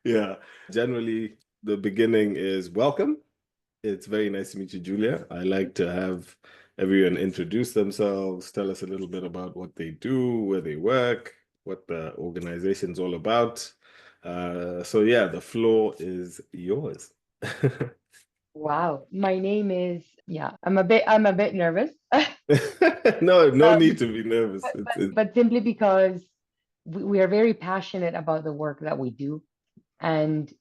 Yeah, generally the beginning is welcome. It's very nice to meet you, Julia. I like to have everyone introduce themselves, tell us a little bit about what they do, where they work, what the organization's all about. So yeah, the floor is yours. Wow, my name is, yeah, I'm a bit nervous. No, no need Um, to be nervous. but, but but simply because we are very passionate about the work that we do, and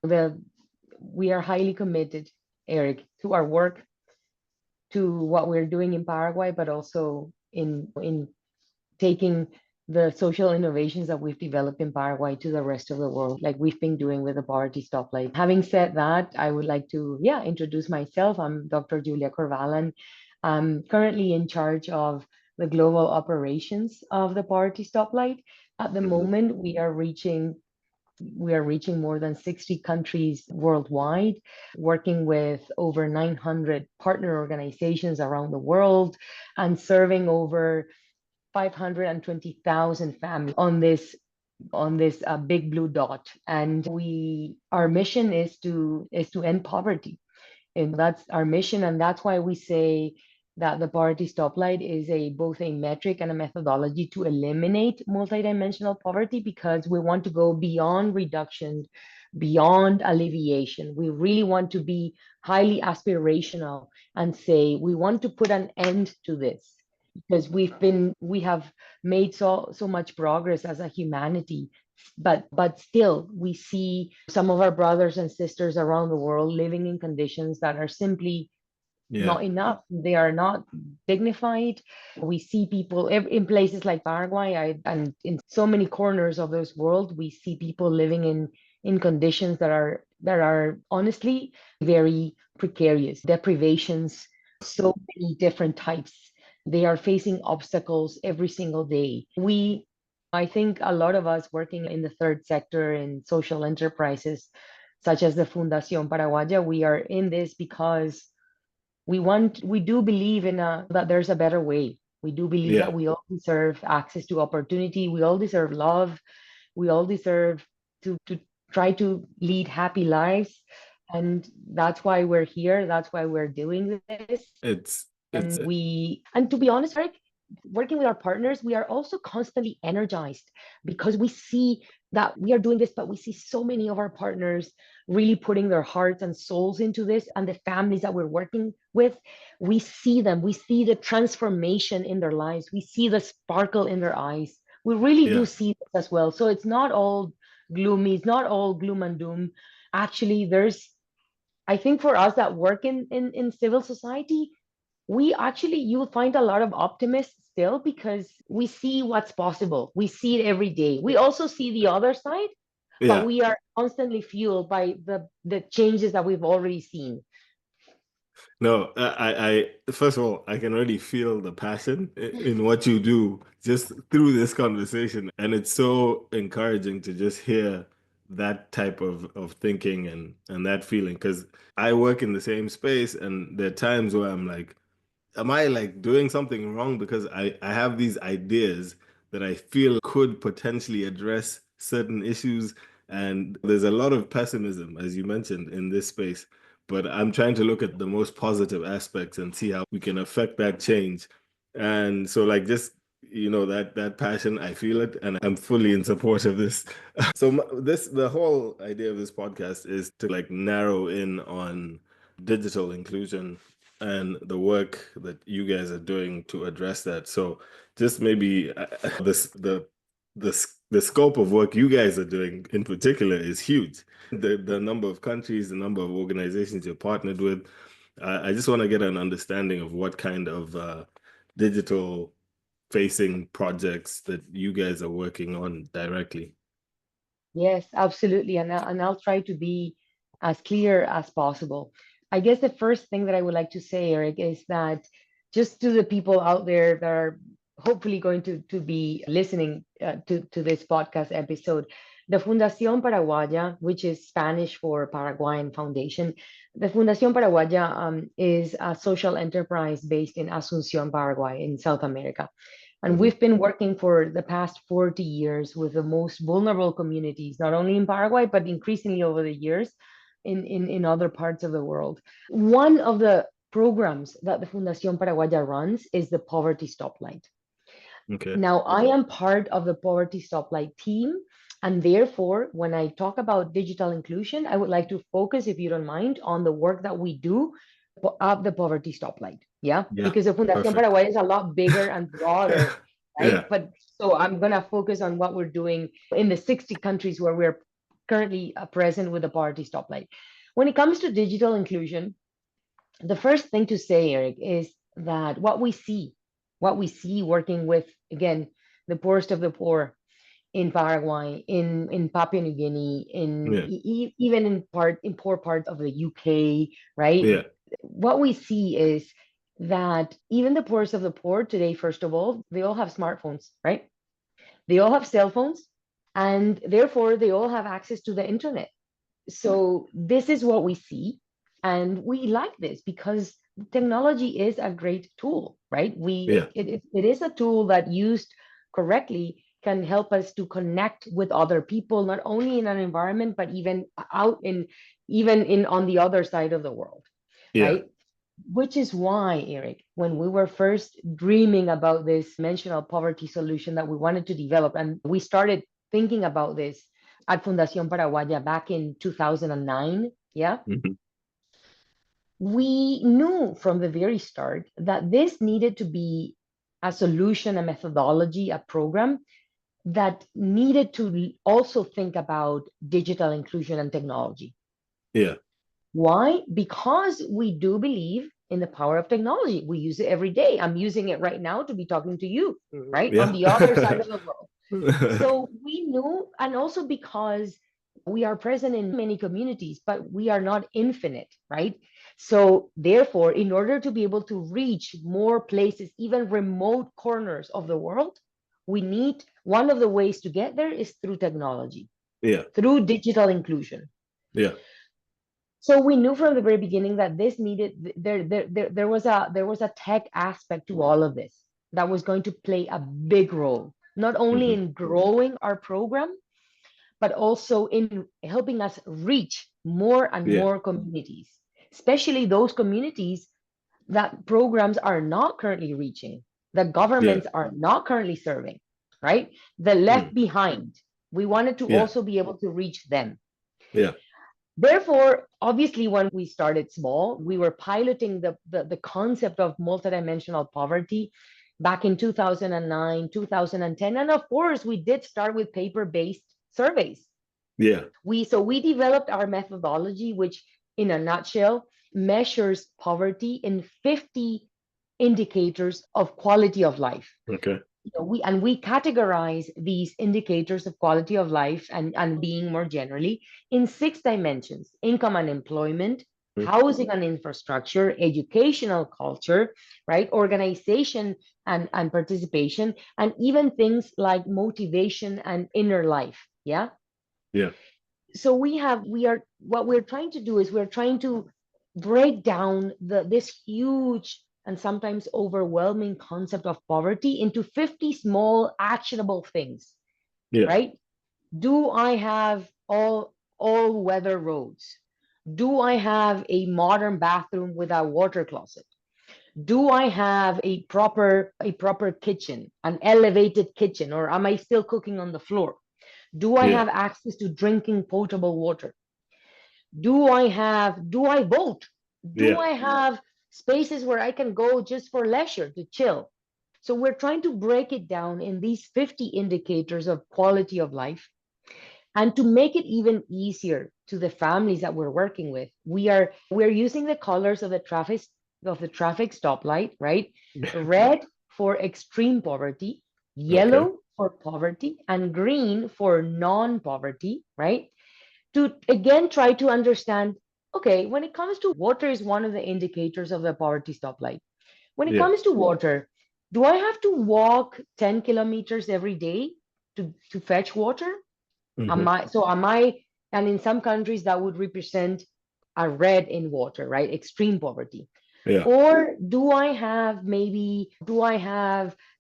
the we are highly committed, Eric, to our work, to what we're doing in Paraguay, but also in taking the social innovations that we've developed in Paraguay to the rest of the world, like we've been doing with the Poverty Stoplight. Having said that, I would like to, yeah, introduce myself. I'm Dr. Julia Corvalan. I'm currently in charge of the global operations of the Poverty Stoplight. At the Mhm. moment, we are reaching more than 60 countries worldwide, working with over 900 partner organizations around the world, and serving over 520,000 families on this big blue dot. And our mission is to end poverty, and that's our mission. And that's why we say that the poverty stoplight is both a metric and a methodology to eliminate multidimensional poverty, because we want to go beyond reduction, beyond alleviation. We really want to be highly aspirational and say we want to put an end to this, because we have made so much progress as a humanity, but still we see some of our brothers and sisters around the world living in conditions that are simply Yeah. not enough. They are not dignified. We see people in places like Paraguay, and in so many corners of this world, we see people living in conditions that are honestly very precarious. Deprivations, so many different types. They are facing obstacles every single day. I think a lot of us working in the third sector in social enterprises, such as the Fundación Paraguaya, we are in this because we do believe that there's a better way. We do believe Yeah. that we all deserve access to opportunity. We all deserve love. We all deserve to try to lead happy lives. And that's why we're here. That's why we're doing this. It's And to be honest, Eric, working with our partners, we are also constantly energized, because we see that we are doing this, but we see so many of our partners really putting their hearts and souls into this, and the families that we're working with, we see the transformation in their lives, we see the sparkle in their eyes. We really do yeah. see this as well. So it's not all gloomy, it's not all gloom and doom. Actually, I think for us that work in civil society, you'll find a lot of optimists still, because we see what's possible. We see it every day. We also see the other side, but Yeah. we are constantly fueled by the changes that we've already seen. No, first of all, I can already feel the passion in what you do just through this conversation. And it's so encouraging to just hear that type of thinking and that feeling. Because I work in the same space, and there are times where I'm like, am I like doing something wrong? Because I have these ideas that I feel could potentially address certain issues. And there's a lot of pessimism, as you mentioned, in this space. But I'm trying to look at the most positive aspects and see how we can affect that change. And so like just that passion, I feel it, and I'm fully in support of this. So the whole idea of this podcast is to like narrow in on digital inclusion and the work that you guys are doing to address that. So just maybe this the scope of work you guys are doing in particular is huge. The number of countries, the number of organizations you're partnered with. I just want to get an understanding of what kind of digital facing projects that you guys are working on directly. Yes, absolutely. And I'll try to be as clear as possible. I guess the first thing that I would like to say, Eric, is that just to the people out there that are hopefully going to be listening to this podcast episode, the Fundación Paraguaya, which is Spanish for Paraguayan Foundation, the Fundación Paraguaya is a social enterprise based in Asunción, Paraguay, in South America. And we've been working for the past 40 years with the most vulnerable communities, not only in Paraguay, but increasingly over the years in other parts of the world. One of the programs that the Fundación Paraguaya runs is the Poverty Stoplight. Okay. Now, I am part of the Poverty Stoplight team. And therefore, when I talk about digital inclusion, I would like to focus, if you don't mind, on the work that we do of the Poverty Stoplight. Yeah, Yeah. because the Fundación Perfect. Paraguay is a lot bigger and broader, right? Yeah. But so I'm going to focus on what we're doing in the 60 countries where we're currently present with the Poverty Stoplight. When it comes to digital inclusion, the first thing to say, Eric, is that what we see working with, again, the poorest of the poor in Paraguay, in Papua New Guinea, Yeah. even in poor parts of the UK, right? Yeah. What we see is that even the poorest of the poor today, first of all, they all have smartphones, right? They all have cell phones, and therefore they all have access to the internet. So this is what we see, and we like this because technology is a great tool, right? Yeah. It is a tool that used correctly can help us to connect with other people, not only in an environment, but even in on the other side of the world, Yeah. right? Which is why, Eric, when we were first dreaming about this dimensional poverty solution that we wanted to develop, and we started thinking about this at Fundación Paraguaya back in 2009, yeah, Mhm. we knew from the very start that this needed to be a solution, a methodology, a program that needed to also think about digital inclusion and technology. Yeah. Why? Because we do believe in the power of technology. We use it every day. I'm using it right now to be talking to you, right? On Yeah. the other side of the world. So we knew, and also because we are present in many communities, but we are not infinite, right? So therefore, in order to be able to reach more places, even remote corners of the world, we need one of the ways to get there is through technology, Yeah. through digital inclusion. Yeah. So we knew from the very beginning that this needed there was a tech aspect to all of this that was going to play a big role, not only Hmm. in growing our program, but also in helping us reach more and Yeah. more communities, especially those communities that programs are not currently reaching, that Yeah. governments are not currently serving, right? The left Mm. behind. We wanted to Yeah. also be able to reach them. Yeah. Therefore, obviously, when we started small, we were piloting the concept of multidimensional poverty back in 2009, 2010. And of course, we did start with paper-based surveys. Yeah. We developed our methodology, which in a nutshell measures poverty in 50 indicators of quality of life. Okay. We categorize these indicators of quality of life and being more generally in 6 dimensions: income and employment, Mm. housing and infrastructure, educational culture, right, organization and participation, and even things like motivation and inner life. Yeah. Yeah. So we are what we're trying to do is we're trying to break down this huge and sometimes overwhelming concept of poverty into 50 small actionable things, Yeah. right? Do I have all weather roads? Do I have a modern bathroom with a water closet? Do I have a proper kitchen, an elevated kitchen, or am I still cooking on the floor? Do I Yeah. have access to drinking potable water? Do I vote? Do Yeah. I have spaces where I can go just for leisure to chill? So we're trying to break it down in these 50 indicators of quality of life. And to make it even easier to the families that we're working with, we're using the colors of the traffic stoplight, right? Red for extreme poverty, Okay. yellow for poverty, and green for non-poverty, right? To again try to understand, okay, when it comes to water is one of the indicators of the poverty stoplight. When it Yeah. comes to water, do I have to walk 10 kilometers every day to fetch water? Hmm. Am I, and in some countries that would represent a red in water, right? Extreme poverty. Yeah. Or do I have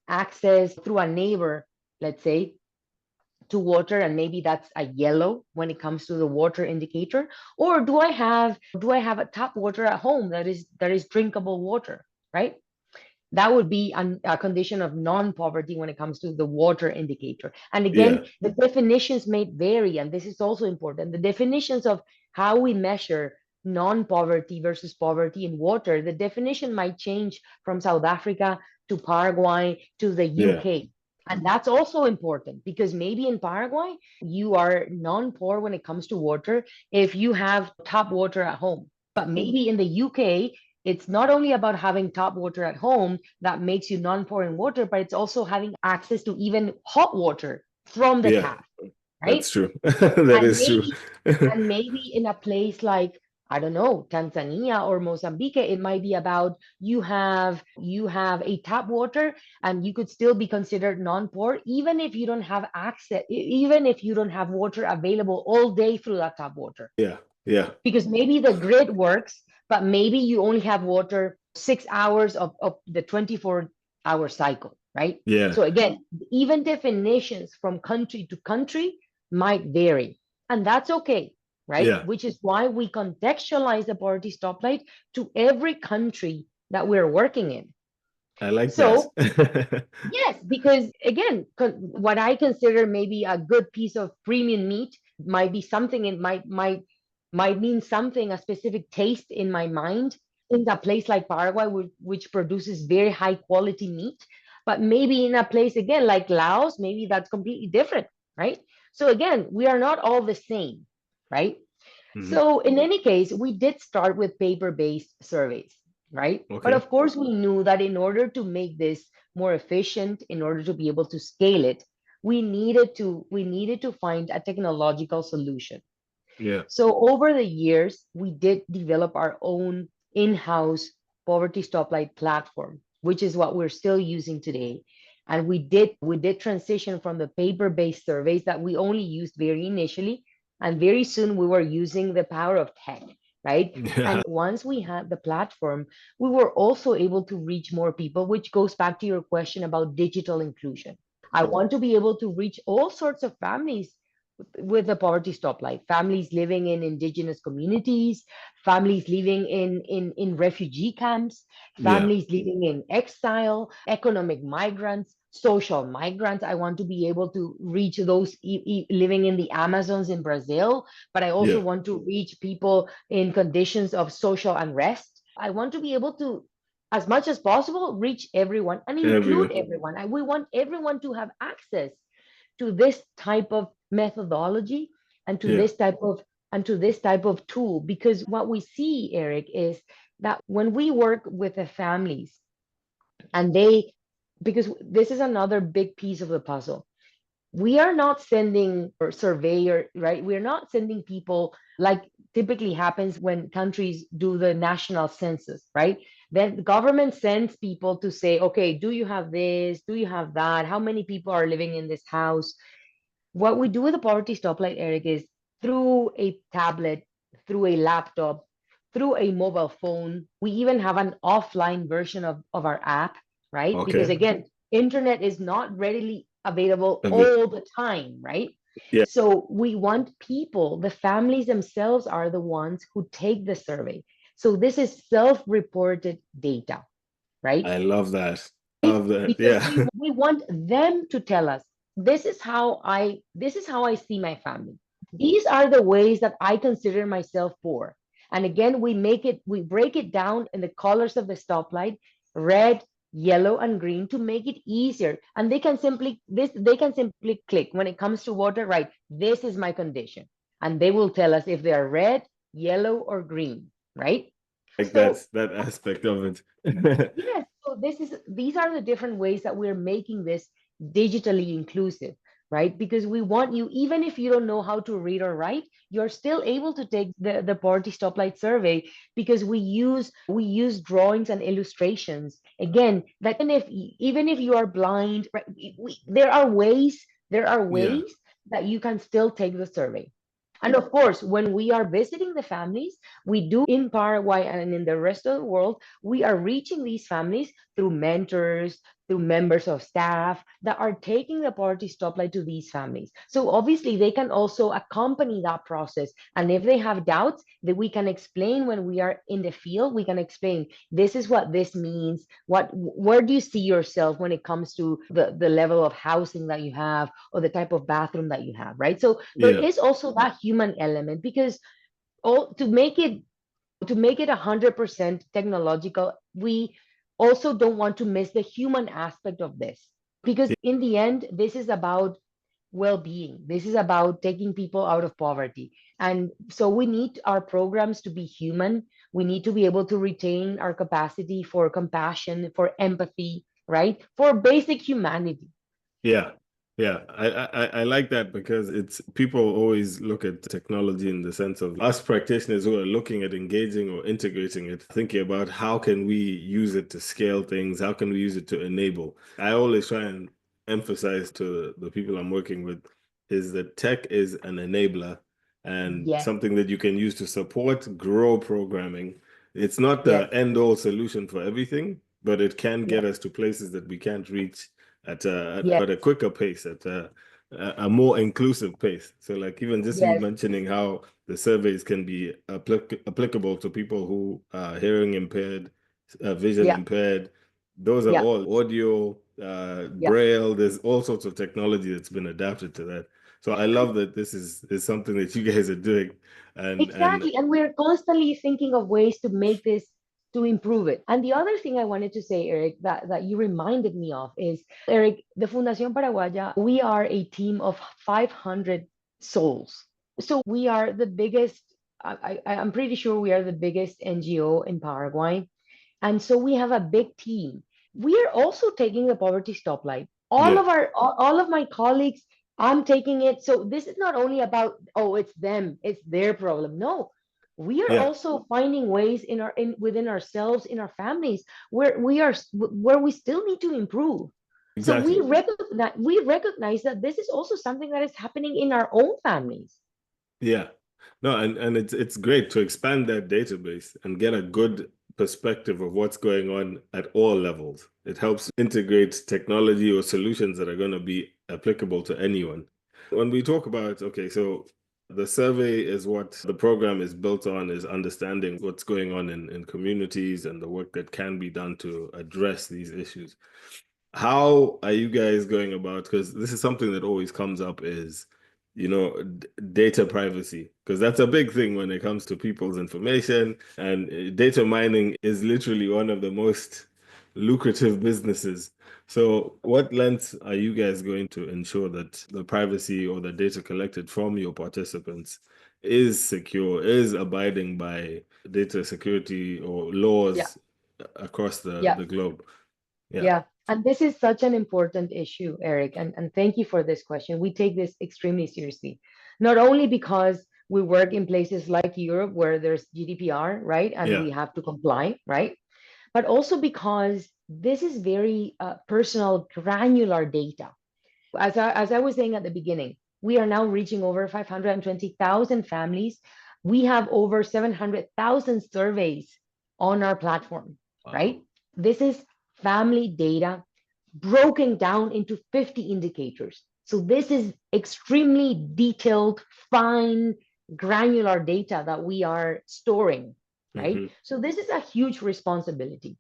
access through a neighbor, let's say, to water, and maybe that's a yellow when it comes to the water indicator? Or do I have a tap water at home that is drinkable water, right? That would be a condition of non-poverty when it comes to the water indicator. And Yeah. again, the definitions may vary, and this is also important. The definitions of how we measure non-poverty versus poverty in water, the definition might change from South Africa to Paraguay to the Yeah. UK. And that's also important because maybe in Paraguay, you are non-poor when it comes to water if you have tap water at home. But maybe in the UK, it's not only about having tap water at home that makes you non-poor in water, but it's also having access to even hot water from the Yeah. tap, right? That's true. That And is true. maybe and maybe in a place like, I don't know, Tanzania or Mozambique, it might be about you have a tap water and you could still be considered non-poor even if you don't have access, even if you don't have water available all day through that tap water, Yeah. Yeah. because maybe the grid works, but maybe you only have water 6 hours of the 24-hour cycle, right? Yeah. So again, even definitions from country to country might vary, and that's okay, right? Yeah. Which is why we contextualize the poverty stoplight to every country that we're working in. I like So that. yes, because again, what I consider maybe a good piece of premium meat might be something, it might mean something, a specific taste in my mind in a place like Paraguay, which produces very high quality meat. But maybe in a place again like Laos, maybe that's completely different, right? So again, we are not all the same, right? Mhm. So in any case, we did start with paper-based surveys, right? But Okay. of course, we knew that in order to make this more efficient, in order to be able to scale it, we needed to find a technological solution. Yeah. So over the years, we did develop our own in-house Poverty Stoplight platform, which is what we're still using today. And we did transition from the paper-based surveys that we only used very initially, and very soon we were using the power of tech, right? Yeah. And once we had the platform, we were also able to reach more people, which goes back to your question about digital inclusion. I want to be able to reach all sorts of families with the poverty stoplight, families living in indigenous communities, families living in refugee camps, Yeah. families living in exile, economic migrants, social migrants. I want to be able to reach those living in the Amazons in Brazil, but I also Yeah. want to reach people in conditions of social unrest. I want to be able to, as much as possible, reach everyone and include Everyone. everyone. And we want everyone to have access to this type of methodology and to Yeah. this type of tool, because what we see, Eric, is that when we work with the families, and they because this is another big piece of the puzzle, we are not sending or surveyor, right? We're not sending people like typically happens when countries do the national census, right? Then the government sends people to say, okay, do you have this, do you have that, how many people are living in this house? What we do with the poverty stoplight, Eric, is through a tablet, through a laptop, through a mobile phone. We even have an offline version of our app, right? Because Okay. again, internet is not readily available A bit. all the time, right? Yeah. So we want people, the families themselves are the ones who take the survey. So this is self-reported data, right? I love that. Love that. Because we Yeah. we want them to tell us, this is how I see my family, these are the ways that I consider myself poor. And again, we break it down in the colors of the stoplight: red, yellow, and green, to make it easier. And they can simply click when it comes to water, right? This is my condition, and they will tell us if they are red, yellow, or green, right? Like So that aspect of it. yes, so these are the different ways that we're making this digitally inclusive, right? Because we want you, even if you don't know how to read or write, you're still able to take the Poverty Stoplight survey, because we use drawings and illustrations. Again, that even if you are blind, right, there are ways Yeah. that you can still take the survey. And of course, when we are visiting the families, we do in Paraguay and in the rest of the world, we are reaching these families through mentors, through members of staff that are taking the Poverty Stoplight to these families. So obviously they can also accompany that process. And if they have doubts, that we can explain when we are in the field, we can explain this is what this means. Where do you see yourself when it comes to the level of housing that you have or the type of bathroom that you have, right? So there Yeah. is also that human element, because to make it 100% technological, we also don't want to miss the human aspect of this, because in the end this is about well-being, this is about taking people out of poverty. And so we need our programs to be human. We need to be able to retain our capacity for compassion, for empathy, right, for basic humanity. Yeah, yeah, I like that because it's people always look at technology in the sense of us practitioners who are looking at engaging or integrating it, thinking about how can we use it to scale things, how can we use it to enable. I always try and emphasize to the people I'm working with is that tech is an enabler and Yes, something that you can use to support, grow programming. It's not the yes, end all solution for everything, but it can get yes, us to places that we can't reach yes, at a quicker pace, at a more inclusive pace. So, like even just you yes, mentioning how the surveys can be applicable to people who are hearing impaired, vision yeah, impaired. Those are yeah, all audio, yeah. braille. There's all sorts of technology that's been adapted to that. So I love that this is something that you guys are doing, and Exactly. And we're constantly thinking of ways to make this, to improve it. And the other thing I wanted to say, Eric, that you reminded me of is, Eric, the Fundación Paraguaya, we are a team of 500 souls. So we are the biggest, I'm pretty sure we are the biggest NGO in Paraguay. And so we have a big team. We are also taking the Poverty Stoplight. yeah, All of my colleagues, I'm taking it. So this is not only about, oh, it's them, it's their problem. No, we are yeah, also finding ways in within ourselves, in our families, where we still need to improve. So exactly. we recognize that this is also something that is happening in our own families. Yeah. No, and it's great to expand that database and get a good perspective of what's going on at all levels. It helps integrate technology or solutions that are going to be applicable to anyone. When we talk about, okay, so the survey is what the program is built on, is understanding what's going on in communities and the work that can be done to address these issues. How are you guys going about? Because this is something that always comes up is, data privacy, because that's a big thing when it comes to people's information. And data mining is literally one of the most lucrative businesses. So, what lengths are you guys going to ensure that the privacy or the data collected from your participants is secure, is abiding by data security or Yeah, laws across yeah. the globe? Yeah. Yeah, and this is such an important issue, Eric, and thank you for this question. We take this extremely seriously, not only because we work in places like Europe where there's GDPR, right, and Yeah. we have to comply, right, but also because this is very personal, granular data. As I was saying at the beginning, we are now reaching over 520,000 families. We have over 700,000 surveys on our platform, Wow. right? This is family data broken down into 50 indicators. So this is extremely detailed, fine, granular data that we are storing, right? Hmm. So this is a huge responsibility.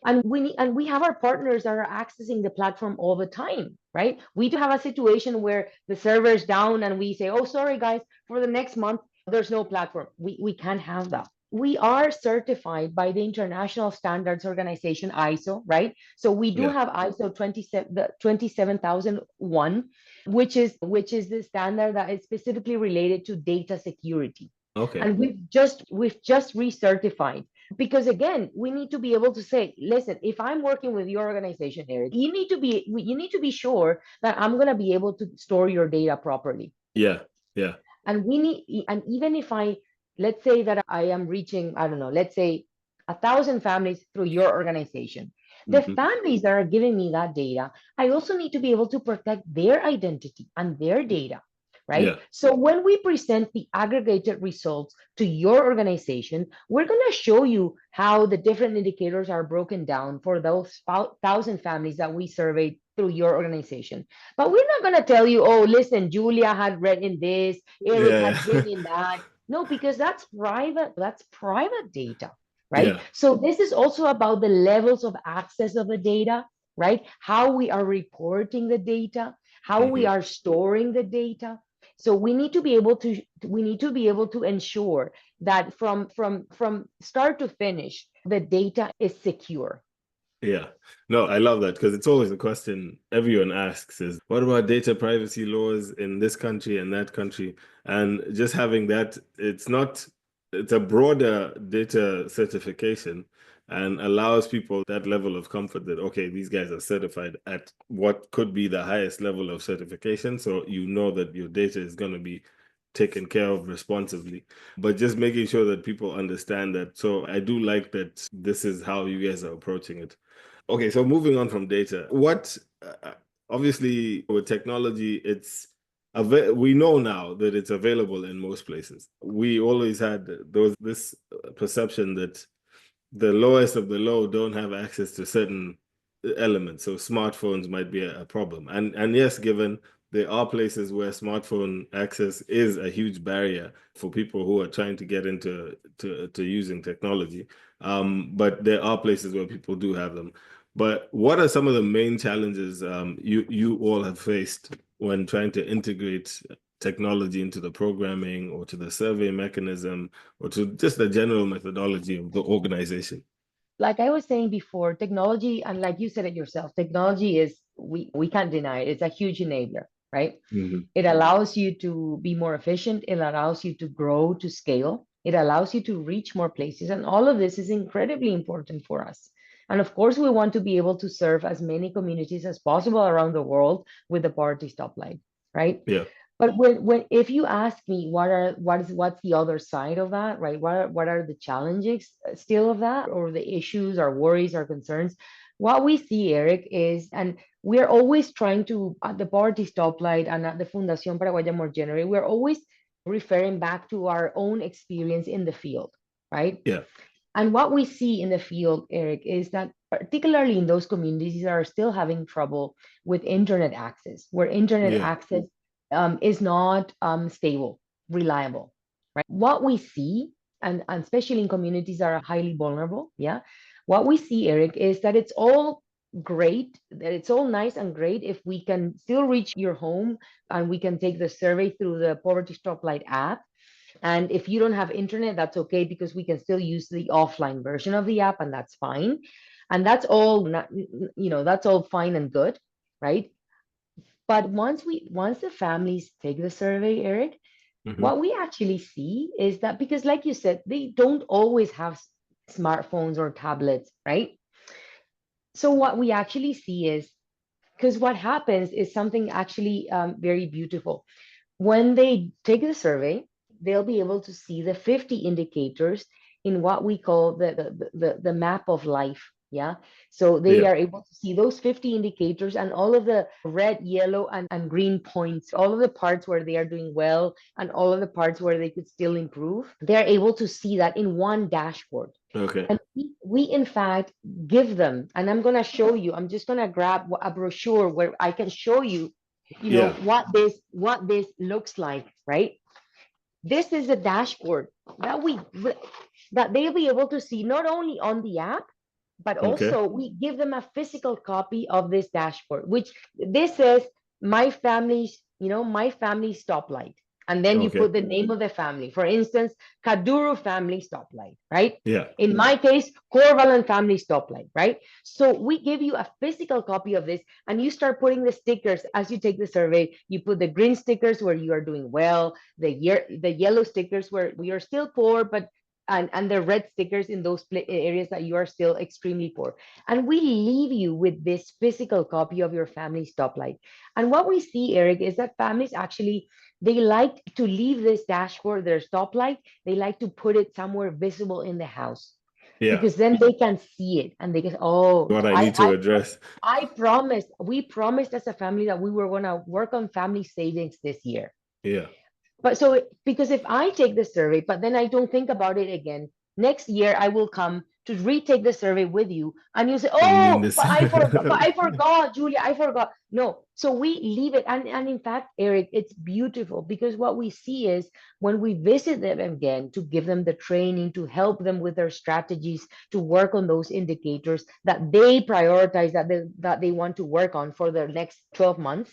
And we have our partners that are accessing the platform all the time, right? We do have a situation where the server is down and we say, oh, sorry guys, for the next month there's no platform. We can't have that. We are certified by the International Standards Organization, ISO, right? So we do Yeah. have ISO 27001, which is the standard that is specifically related to data security. Okay. And we've just recertified, because again, we need to be able to say, listen, if I'm working with your organization, Eric, you need to be sure that I'm going to be able to store your data properly. Yeah. Yeah. And even if let's say that I am reaching, I don't know, let's say 1,000 families through your organization, the Hmm. families that are giving me that data, I also need to be able to protect their identity and their data. right? Yeah. So when we present the aggregated results to your organization, we're going to show you how the different indicators are broken down for those 1,000 families that we surveyed through your organization. But we're not going to tell you, oh, listen, Julia had written this, Eric Yeah. had written that. No, because that's private data, right? Yeah. So this is also about the levels of access of the data, right? How we are reporting the data, how we Hmm. are storing the data. So we need to be able to ensure that from start to finish, the data is secure. Yeah. No, I love that because it's always a question everyone asks is what about data privacy laws in this country and that country? And just having that, it's a broader data certification and allows people that level of comfort that, okay, these guys are certified at what could be the highest level of certification. So you know that your data is going to be taken care of responsibly, but just making sure that people understand that. So I do like that this is how you guys are approaching it. Okay, so moving on from data, obviously with technology, we know now that it's available in most places. We always had this perception that the lowest of the low don't have access to certain elements. So smartphones might be a problem. And yes, given there are places where smartphone access is a huge barrier for people who are trying to get into to using technology. But there are places where people do have them. But what are some of the main challenges you all have faced when trying to integrate technology into the programming or to the survey mechanism or to just the general methodology of the organization? Like I was saying before, technology, and like you said it yourself, technology is, we can't deny it, it's a huge enabler, right? Hmm. It allows you to be more efficient, it allows you to grow to scale, it allows you to reach more places, and all of this is incredibly important for us. And of course, we want to be able to serve as many communities as possible around the world with the Poverty Stoplight, right? Yeah. But when if you ask me what's the other side of that, right? What are the challenges still of that, or the issues, or worries, or concerns? What we see, Eric, is, and we're always trying to, at the Poverty Stoplight and at the Fundación Paraguaya more generally, we're always referring back to our own experience in the field, right? Yeah. And what we see in the field, Eric, is that particularly in those communities that are still having trouble with internet access, where internet Yeah. access is not stable, reliable, right? What we see, and especially in communities that are highly vulnerable, yeah, what we see, Eric, is that it's all great, that it's all nice and great if we can still reach your home and we can take the survey through the Poverty Stoplight app. And if you don't have internet, that's okay, because we can still use the offline version of the app, and that's fine. And that's all not, that's all fine and good, right? But once the families take the survey, Eric, Hmm. what we actually see is that, because like you said, they don't always have smartphones or tablets, right? So what we actually see is, because what happens is something actually very beautiful. When they take the survey, they'll be able to see the 50 indicators in what we call the map of life. Yeah. So they Yeah. are able to see those 50 indicators and all of the red, yellow, and green points, all of the parts where they are doing well and all of the parts where they could still improve. They're able to see that in one dashboard. Okay. And we in fact give them, and I'm going to show you, I'm just going to grab a brochure where I can show you, Yeah. what this looks like, right? This is a dashboard that we that they'll be able to see not only on the app, but Okay. also we give them a physical copy of this dashboard, which this says my family stoplight. And then you Okay. put the name of the family. For instance, Kaduru family stoplight, right? Yeah. In my case, Corvalan family stoplight, right? So we give you a physical copy of this, and you start putting the stickers as you take the survey. You put the green stickers where you are doing well, the yellow stickers where we are still poor, but and the red stickers in those areas that you are still extremely poor. And we leave you with this physical copy of your family stoplight. And what we see, Eric, is that families actually, they like to leave this dashboard, their stoplight, they like to put it somewhere visible in the house, Yeah. because then they can see it and they can, oh, What I I need to I address. I we promised as a family that we were going to work on family savings this year. Yeah. But so, because if I take the survey, but then I don't think about it again, next year I will come to retake the survey with you, and you say, And mean "Oh, this. but I forgot, Julia, I forgot." No, so we leave it, and in fact, Eric, it's beautiful because what we see is when we visit them again to give them the training, to help them with their strategies, to work on those indicators that they prioritize, that they want to work on for the next 12 months.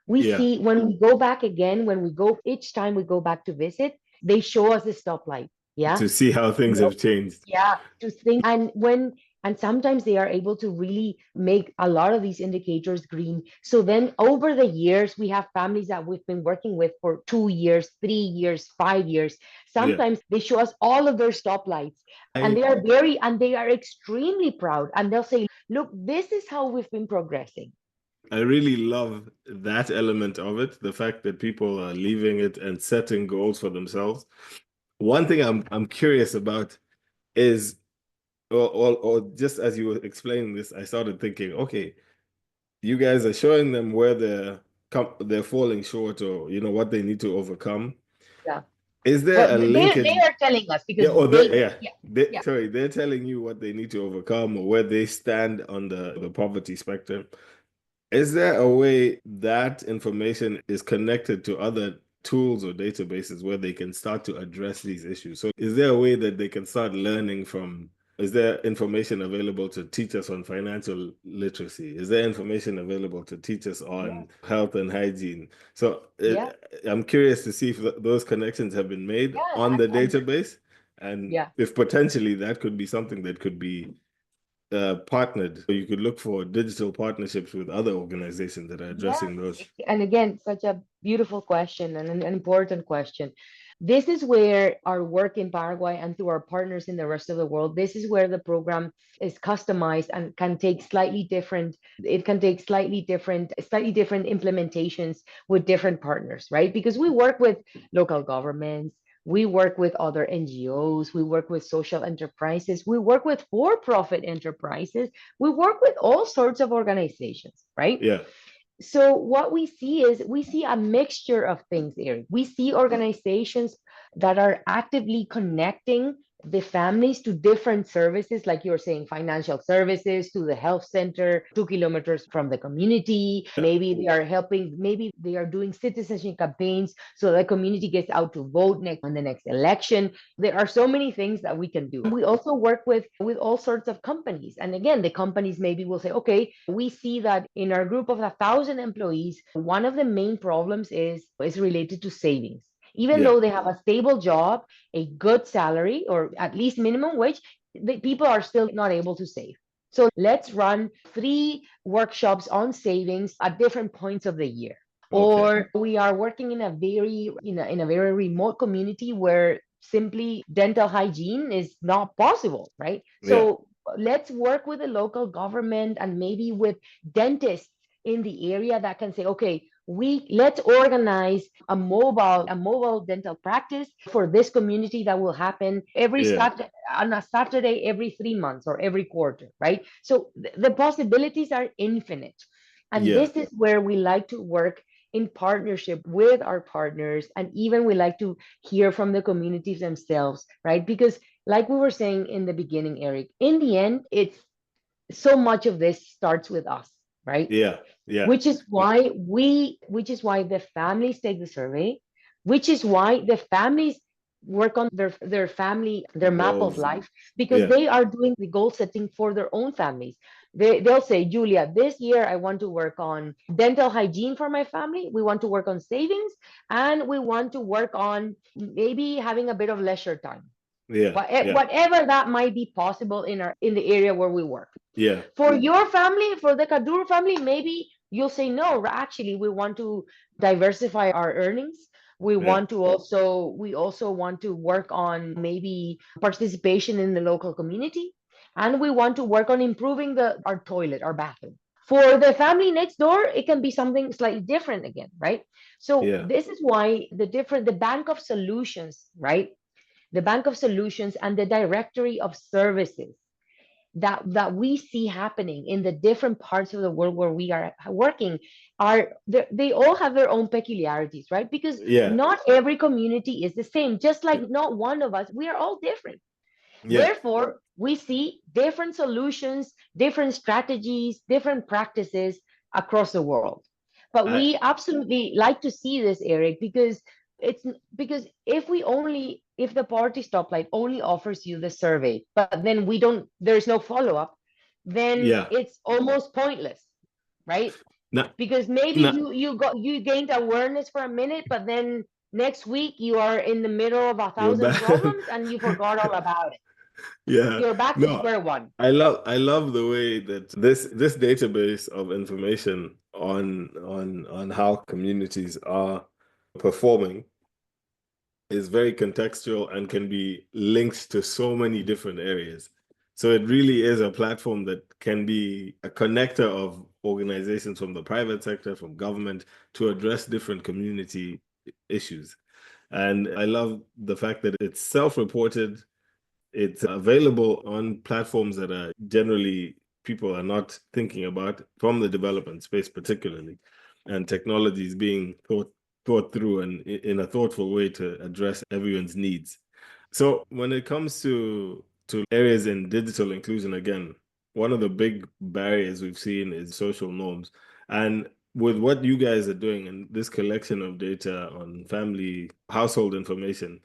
We Yeah. see when we go back again, when we go each time we go back to visit, they show us the stoplight. Yeah. To see how You things know, have changed. yeah, to think. And sometimes they are able to really make a lot of these indicators green. So then over the years, we have families that we've been working with for 2 years, 3 years, 5 years. Yeah. Sometimes they show us all of their stoplights, and I they are extremely proud. And they'll say, look, this is how we've been progressing. I really love that element of it, the fact that people are leaving it and setting goals for themselves. One thing I'm curious about is, or just as you were explaining this, I started thinking, okay, you guys are showing them where they're falling short, or what they need to overcome. Yeah. Is there Well, a they linkage? are telling us Yeah, because or they, yeah, yeah, they, yeah, sorry, they're telling you what they need to overcome or where they stand on the poverty spectrum. Is there a way that information is connected to other tools or databases where they can start to address these issues? So is there a way that they can start learning from? Is there information available to teach us on financial literacy? Is there information available to teach us yeah, on health and hygiene? So yeah, I'm curious to see if those connections have been made yeah, on the and database, and yeah. if potentially that could be something that could be partnered. So you could look for digital partnerships with other organizations that are Yes, addressing those. and again, such a beautiful question and an important question. This is where our work in Paraguay and through our partners in the rest of the world, this is where the program is customized and can take slightly different implementations with different partners, right? Because we work with local governments, we work with other NGOs, we work with social enterprises, we work with for-profit enterprises, we work with all sorts of organizations, right? Yeah, So what we see is we see a mixture of things, Eric. We see organizations that are actively connecting the families to different services, like you're saying, financial services, to the health center 2 kilometers from the community. yeah, Maybe they are helping, maybe they are doing citizenship campaigns so the community gets out to vote next on the next election. There are so many things that we can do. We also work with all sorts of companies. And again, the companies maybe will say, okay, we see that in our group of 1,000 employees, one of the main problems is related to savings. Even yeah, though they have a stable job, a good salary, or at least minimum wage, the people are still not able to save. So let's run 3 workshops on savings at different points of the year. okay, Or we are working in a very remote community where simply dental hygiene is not possible, right? yeah, So let's work with the local government and maybe with dentists in the area that can say, okay, we let's organize a mobile dental practice for this community that will happen every yeah, Saturday, on a Saturday every 3 months or every quarter, right? So the possibilities are infinite. And yeah, this is where we like to work in partnership with our partners. And even we like to hear from the communities themselves, right? Because, like we were saying in the beginning, Eric, in the end, it's so much of this starts with us, right? yeah, yeah. Which is why the families take the survey, which is why the families work on their map of Goals. life, because Yeah, they are doing the goal setting for their own families. They'll say, Julia, this year I want to work on dental hygiene for my family, we want to work on savings, and we want to work on maybe having a bit of leisure time. yeah, yeah, Whatever that might be possible in the area where we work. yeah, For your family, for the Kadur family, maybe you'll say, no, actually, we want to diversify our earnings. yeah, We also want to work on maybe participation in the local community. And we want to work on improving our toilet, our bathroom. For the family next door, it can be something slightly different again, right? So yeah, this is why the bank of solutions, right? The bank of solutions and the directory of services that we see happening in the different parts of the world where we are working they all have their own peculiarities, right? Because Yeah. not every community is the same, just like not one of us, we are all different. Yeah. Therefore, we see different solutions, different strategies, different practices across the world. But I we absolutely like to see this, Eric, because it's because if the Poverty Stoplight only offers you the survey, but then there's no follow-up, then yeah. it's almost pointless, right? No, Because maybe no, you gained awareness for a minute, but then next week you are in the middle of a you're thousand back. problems and you forgot all about it. Yeah. You're back to No, square one. I love the way that this database of information on how communities are performing is very contextual and can be linked to so many different areas. So it really is a platform that can be a connector of organizations from the private sector, from government, to address different community issues. And I love the fact that it's self-reported. It's available on platforms that are generally people are not thinking about from the development space, particularly, and technology is being thought through and in a thoughtful way to address everyone's needs. So when it comes to areas in digital inclusion, again, one of the big barriers we've seen is social norms. And with what you guys are doing and this collection of data on family household information,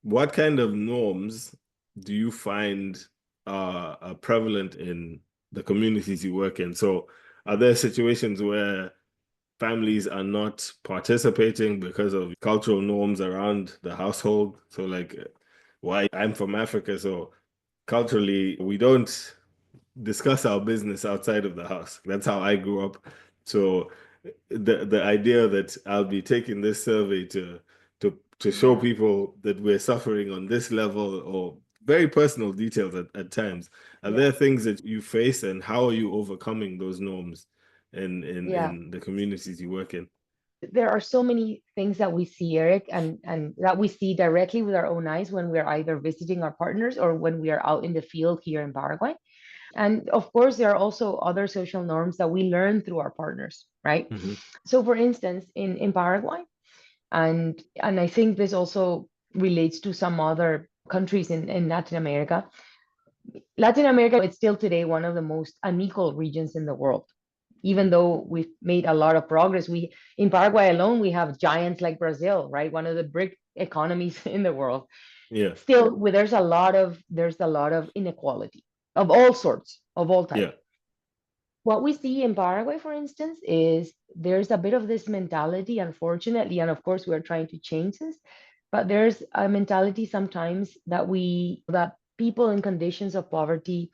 what kind of norms do you find are prevalent in the communities you work in? So, are there situations where families are not participating because of cultural norms around the household? So, like, why I'm from Africa, so culturally, we don't discuss our business outside of the house. That's how I grew up. So the idea that I'll be taking this survey to show Yeah, people that we're suffering on this level or very personal details at times. Are yeah, there things that you face and how are you overcoming those norms yeah. in the communities you work in? There are so many things that we see, Eric, and that we see directly with our own eyes when we're either visiting our partners or when we are out in the field here in Paraguay. And of course, there are also other social norms that we learn through our partners, right? Hmm. So, for instance, in Paraguay, and I think this also relates to some other countries in Latin America. Latin America is still today one of the most unequal regions in the world. Even though we've made a lot of progress, we in Paraguay alone we have giants like Brazil, right? One of the brick economies in the world. Yeah, Still, there's a lot of inequality of all sorts, of all yeah, types. What we see in Paraguay, for instance, is there's a bit of this mentality, unfortunately, and of course we're trying to change this, but there's a mentality sometimes that people in conditions of poverty,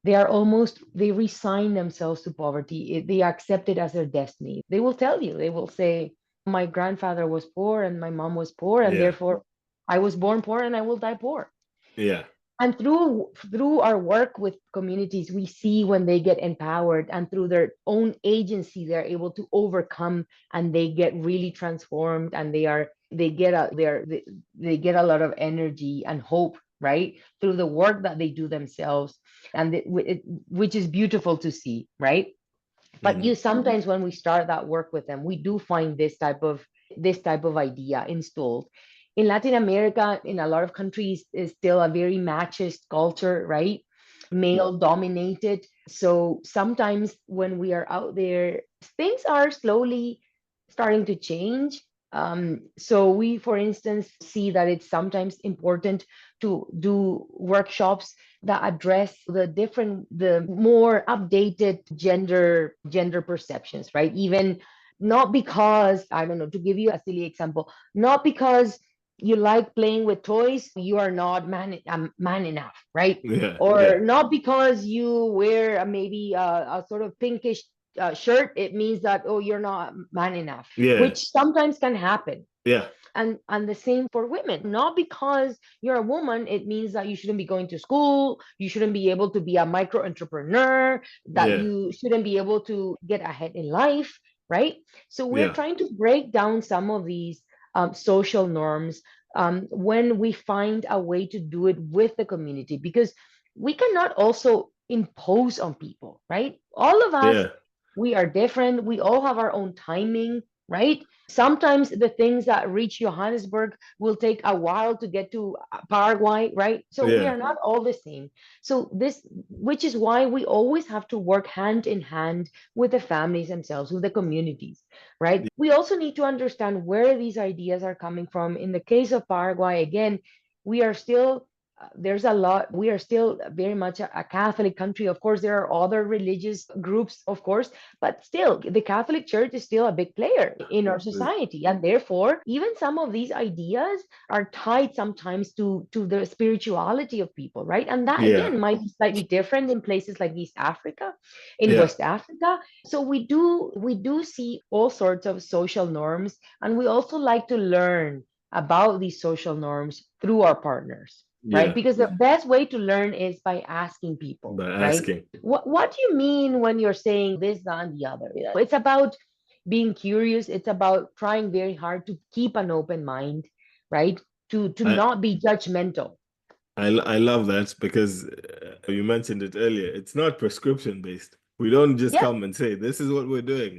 they resign themselves to poverty. They accept it as their destiny. They will tell you, they will say, my grandfather was poor and my mom was poor, and yeah, therefore I was born poor and I will die poor. yeah. And through our work with communities, we see when they get empowered and through their own agency they're able to overcome, and they get really transformed, and they get a lot of energy and hope, right, through the work that they do themselves, and which is beautiful to see, right? But Hmm. you sometimes when we start that work with them, we do find this type of idea installed. In Latin America, in a lot of countries, is still a very machist culture, right? Male dominated. So sometimes when we are out there, things are slowly starting to change. So we, for instance, see that it's sometimes important to do workshops that address the more updated gender perceptions, right? Even not because, I don't know, to give you a silly example, not because you like playing with toys, you are not man enough, right? Yeah, yeah, Or not because you wear maybe a sort of pinkish shirt, it means that, oh, you're not man enough, yeah, which sometimes can happen. yeah, And the same for women, not because you're a woman it means that you shouldn't be going to school, you shouldn't be able to be a micro entrepreneur, that yeah, you shouldn't be able to get ahead in life, right? So we're yeah. trying to break down some of these social norms when we find a way to do it with the community, because we cannot also impose on people, right? All of us, Yeah. we are different. We all have our own timing, right? Sometimes the things that reach Johannesburg will take a while to get to Paraguay, right? So we Yeah. are not all the same. So this, which is why we always have to work hand in hand with the families themselves, with the communities, right? We also need to understand where these ideas are coming from. In the case of Paraguay, again, we are still there's a lot, we are still very much a Catholic country. Of course there are other religious groups, of course, but still the Catholic Church is still a big player in our society, and therefore even some of these ideas are tied sometimes to the spirituality of people, right? And that Yeah. again might be slightly different in places like East Africa, in Yeah. West Africa. So we do see all sorts of social norms, and we also like to learn about these social norms through our partners, right? Yeah. Because the best way to learn is by asking people, By right? asking. What do you mean when you're saying this, that, and the other? It's about being curious. It's about trying very hard to keep an open mind, right? To I not be judgmental. I love that because you mentioned it earlier. It's not prescription based. We don't just Yeah, come and say, this is what we're doing.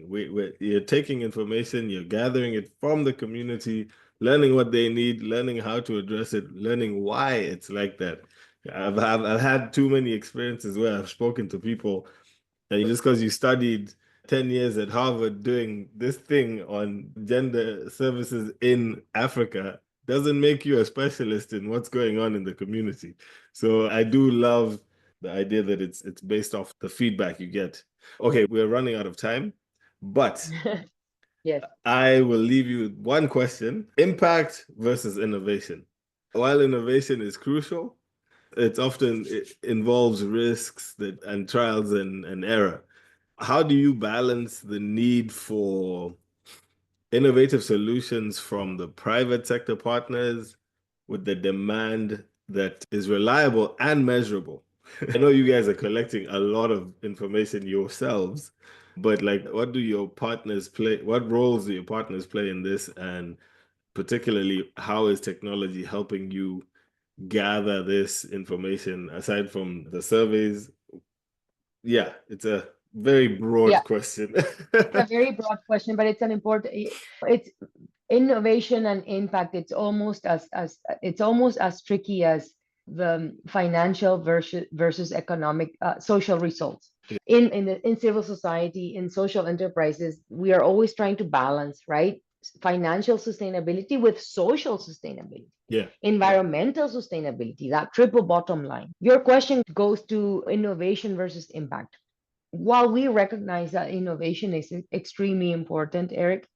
You're taking information, you're gathering it from the community, learning what they need, learning how to address it, learning why it's like that. I've had too many experiences where I've spoken to people, and just because you studied 10 years at Harvard doing this thing on gender services in Africa doesn't make you a specialist in what's going on in the community. So I do love the idea that it's based off the feedback you get. Okay, we're running out of time, but yes. I will leave you with one question. Impact versus innovation. While innovation is crucial, it involves risks and trials and error. How do you balance the need for innovative solutions from the private sector partners with the demand that is reliable and measurable? I know you guys are collecting a lot of information yourselves, but like, what do your partners play? What roles do your partners play in this? And particularly, how is technology helping you gather this information aside from the surveys? Yeah, it's a very broad Yeah, question. it's a very broad question, but it's an important. It's innovation and impact. It's almost as tricky as the financial versus economic social results. In civil society, in social enterprises, we are always trying to balance, right? Financial sustainability with social sustainability, Yeah, environmental sustainability, that triple bottom line. Your question goes to innovation versus impact. While we recognize that innovation is extremely important, Eric,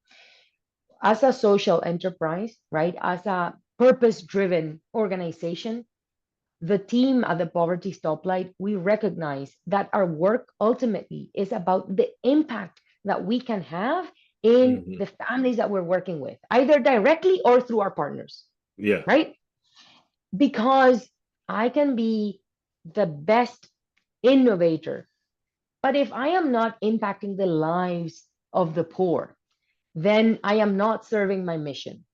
as a social enterprise, right, as a purpose driven organization, the team at the Poverty Stoplight, we recognize that our work ultimately is about the impact that we can have in hmm the families that we're working with, either directly or through our partners, yeah, right? Because I can be the best innovator, but if I am not impacting the lives of the poor, then I am not serving my mission,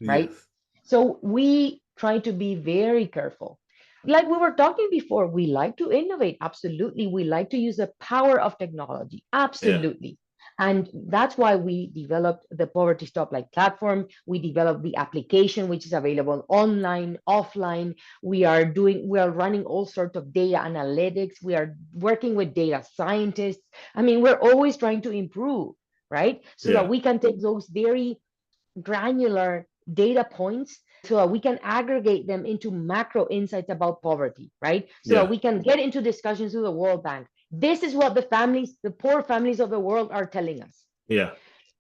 right? yes, So we try to be very careful. Like we were talking before, we like to innovate. Absolutely. We like to use the power of technology. yeah, Absolutely. And that's why we developed the Poverty Stoplight platform. We developed the application, which is available online, offline. We are running all sorts of data analytics. We are working with data scientists. I mean, we're always trying to improve, right? So that yeah, we can take those very granular data points so that we can aggregate them into macro insights about poverty, right? So that yeah, we can get into discussions with the World Bank. This is what the poor families of the world are telling us. yeah,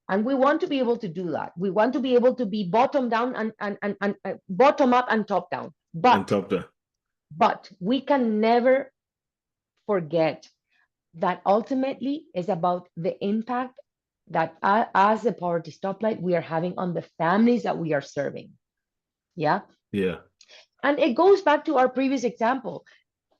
And we want to be able to do that. We want to be able to be bottom down and bottom up and top down. and But top down. we can never forget that ultimately is about the impact that as a Poverty Stoplight we are having on the families that we are serving. Yeah. Yeah, And it goes back to our previous example.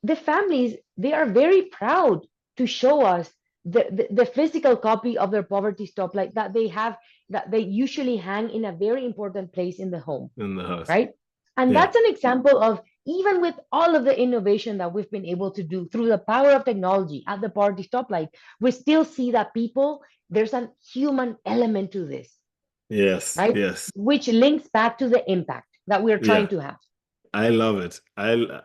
The families, they are very proud to show us the physical copy of their Poverty Stoplight that they have, that they usually hang in a very important place in the home, in the house. right? And Yeah, that's an example of even with all of the innovation that we've been able to do through the power of technology at the Poverty Stoplight, we still see that there's a human element to this, Yes, right? yes. Which links back to the impact that we're trying Yeah. to have. I love it.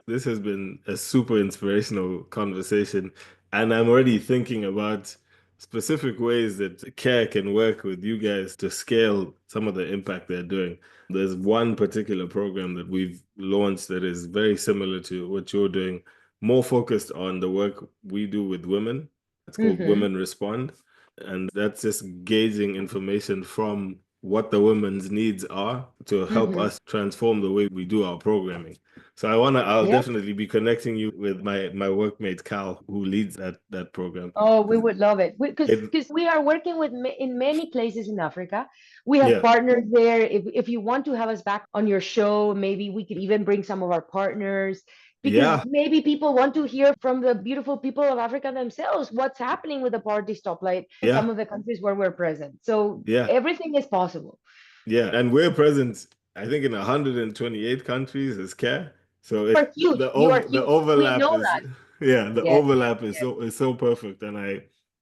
This has been a super inspirational conversation, and I'm already thinking about specific ways that care can work with you guys to scale some of the impact they're doing. There's one particular program that we've launched that is very similar to what you're doing, more focused on the work we do with women. It's called Mm-hmm. Women Respond, and that's just gauging information from what the women's needs are to help Mm-hmm. us transform the way we do our programming. So I'll Yeah. definitely be connecting you with my workmate Cal, who leads that program. Oh, we 'Cause would love it because it, we are working with in many places in Africa. We have yeah, partners there. If you want to have us back on your show, maybe we could even bring some of our partners because yeah, maybe people want to hear from the beautiful people of Africa themselves what's happening with the Poverty Stoplight in some yeah, of the countries where we're present. So yeah, everything is possible. yeah. And we're present, I think, in 128 countries as CARE. So You are huge. You are the huge. We overlap know is, that. yeah, the Yes. overlap is so perfect. And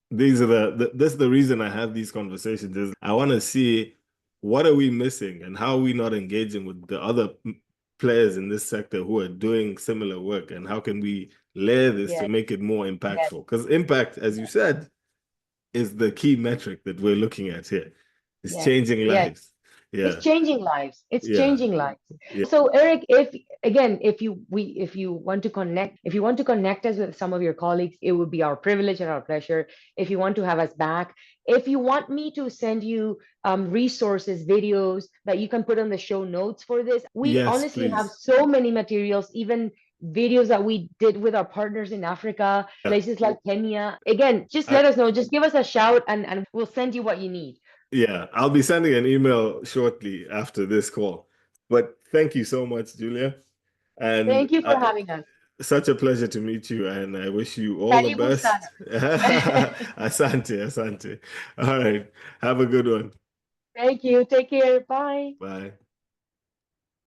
these are that's the reason I have these conversations is I want to see what are we missing and how are we not engaging with the other players in this sector who are doing similar work, and how can we layer this to Yes. make it more Yes. impactful? Because impact, as you Yes. said, is the key metric that we're looking at here. It's Yes. changing Yes. lives. It's Yeah, changing lives. It's yeah, changing lives. yeah, So Eric, if again, if you want to connect, if you want to connect us with some of your colleagues, it would be our privilege and our pleasure. If you want to have us back, if you want me to send you resources, videos that you can put on the show notes for this, we yes, honestly have please. so many materials, even videos that we did with our partners in Africa, Yeah. places like Kenya. Again, just I, let us know. Just give us a shout and we'll send you what you need. yeah, I'll be sending an email shortly after this call. But thank you so much, Julia. And Thank you for having us. such a pleasure to meet you, and I wish you all the Karibu sana. best. Asante, asante. All right. Have a good one. Thank you. Take care. Bye. Bye.